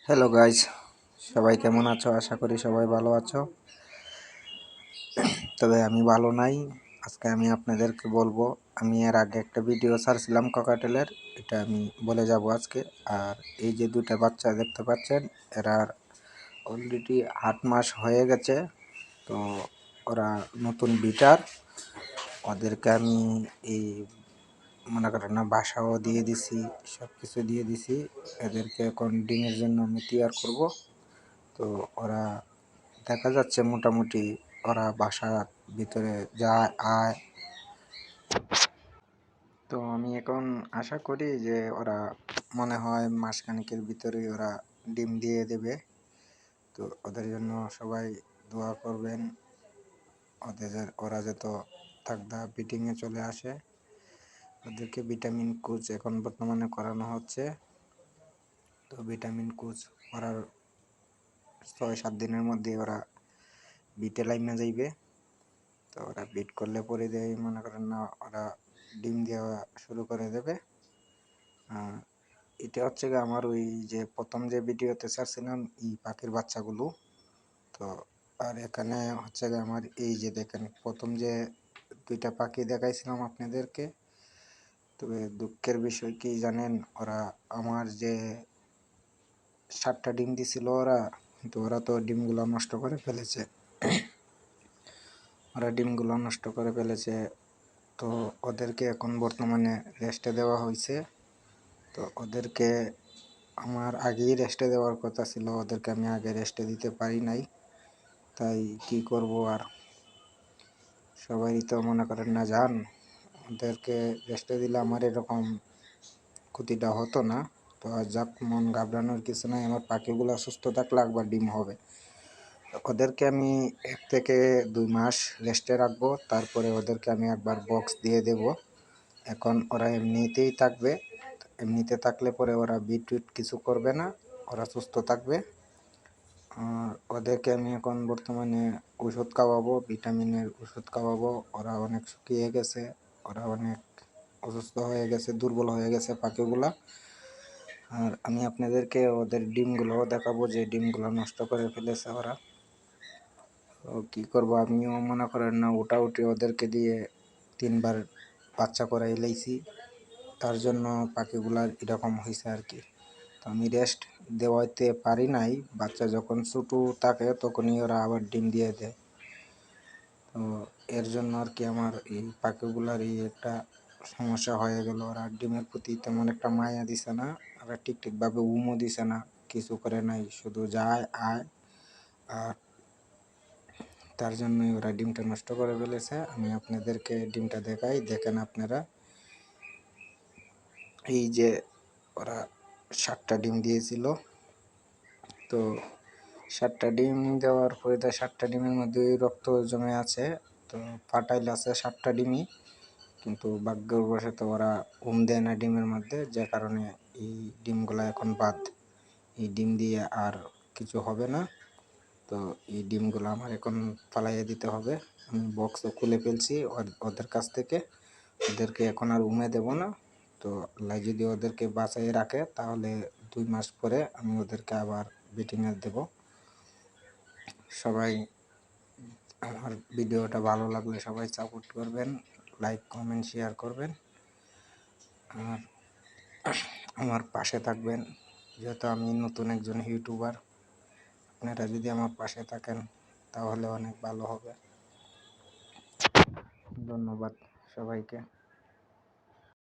Hello guys, সবাই কেমন আছো? আশা করি সবাই ভালো আছো। তবে আমি ভালো নাই। আজকে আমি আপনাদেরকে বলবো, আমি এর আগে একটা ভিডিও ছাড়ছিলাম ককাটেলের, এটা আমি বলে যাব আজকে। আর এই যে দুটা বাচ্চা দেখতে পাচ্ছেন, এরা অলরেডি 8 মাস হয়ে গেছে। তো ওরা নতুন বিটার, ওদেরকে আমি এই মনে করেন না বাসাও দিয়ে দিছি, সব কিছু দিয়ে দিছি। এদেরকে এখন ডিমের জন্য আমি তৈয়ার করব। তো ওরা দেখা যাচ্ছে মোটামুটি ওরা বাসার ভিতরে যায় আয়। তো আমি এখন আশা করি যে ওরা মনে হয় মাসখানেকের ভিতরেই ওরা ডিম দিয়ে দেবে। তো ওদের জন্য সবাই দোয়া করবেন, ওরা যত থাকদা বিটিংয়ে চলে আসে। ওদেরকে ভিটামিন কোচ এখন বর্তমানে করানো হচ্ছে। তো ভিটামিন কোচ করার 6-7 দিনের মধ্যে ওরা বিটে লাইমে যাইবে। তো ওরা বিট করলে পরে দেয় মনে করেন না ওরা ডিম দেওয়া শুরু করে দেবে। এটা হচ্ছে গিয়ে আমার ওই যে প্রথম যে ভিডিওতে ছাড়ছিলাম এই পাখির বাচ্চাগুলো। তো আর এখানে হচ্ছে গিয়ে আমার এই যে দেখেন প্রথম যে দুইটা পাখি দেখাইছিলাম আপনাদেরকে। তবে দুঃখের বিষয় কি জানেন, ওরা আমার যে 7টা ডিম দিছিল ওরা, তো ওরা তো ডিমগুলো নষ্ট করে ফেলেছে। তো ওদেরকে এখন বর্তমানে রেস্টে দেওয়া হয়েছে। তো ওদেরকে আমার আগেই রেস্টে দেওয়ার কথা ছিল, ওদেরকে আমি আগে রেস্টে দিতে পারি নাই। তাই কি করব আর, সবাই তো মনে করেন না যান, ওদেরকে রেস্টে দিলে আমার এরকম ক্ষতিটা হতো না। তো যাক, মন ঘাবড়ানোর কিছু নাই, আমার পাখিগুলো সুস্থ থাকলে একবার ডিম হবে। ওদেরকে আমি 1 থেকে 2 মাস রেস্টে রাখবো, তারপরে ওদেরকে আমি একবার বক্স দিয়ে দেব। এখন ওরা এমনিতেই থাকবে, এমনিতে থাকলে পরে ওরা বিট কিছু করবে না, ওরা সুস্থ থাকবে। আর ওদেরকে আমি এখন বর্তমানে ওষুধ খাওয়াবো, ভিটামিনের ওষুধ খাওয়াবো। ওরা অনেক শুকিয়ে গেছে, ওরা অনেক অসুস্থ হয়ে গেছে, দুর্বল হয়ে গেছে পাখিগুলা। আর আমি আপনাদেরকে ওদের ডিমগুলোও দেখাবো যে ডিমগুলো নষ্ট করে ফেলেছে ওরা। তো কী করবো, আমিও মনে করেন না উঠাউঠি ওদেরকে দিয়ে 3বার বাচ্চা করাই লাইছি, তার জন্য পাখিগুলার এরকম হয়েছে আর কি। তো আমি রেস্ট দেওয়াইতে পারি নাই, বাচ্চা যখন ছোটো থাকে তখনই ওরা আবার ডিম দিয়ে দেয়। তো এর জন্য আর কি আমার এই পাখিগুলার এই একটা সমস্যা হয়ে গেল, ওরা ডিমের প্রতি তেমন একটা মায়া দিছে না, ওরা ঠিকঠাকভাবে উমও দিছে না, কিছু করে নাই, শুধু যায় আয়। আর তার জন্যই ওরা ডিমটা নষ্ট করে ফেলেছে। আমি আপনাদেরকে ডিমটা দেখাই, দেখেন আপনারা। এই যে ওরা 7টা ডিম দিয়েছিল। তো 7টা ডিম দেওয়ার পরে 7টা ডিমের মধ্যে রক্ত জমে আছে। তো ফার্টাইল আছে 7টা ডিমই, কিন্তু ভাগ্যবশত ওরা দেয় না ডিমের মধ্যে, যে কারণে এই ডিমগুলো এখন বাদ। এই ডিম দিয়ে আর কিছু হবে না। তো এই ডিমগুলো আমার এখন ফালাইয়ে দিতে হবে। আমি বক্সও খুলে ফেলছি ওদের কাছ থেকে, ওদেরকে এখন আর দেব না। তো আল্লাহ যদি ওদেরকে বাঁচাই রাখে তাহলে 2 মাস পরে আমি ওদেরকে আবার বিটিংয়ে দেব। সবাই আমার ভিডিওটা ভালো লাগলে সবাই সাপোর্ট করবেন, লাইক কমেন্ট শেয়ার করবেন, আর আমার পাশে থাকবেন। যেহেতু আমি নতুন একজন ইউটিউবার, আপনারা যদি আমার পাশে থাকেন তাহলে অনেক ভালো হবে। ধন্যবাদ সবাইকে।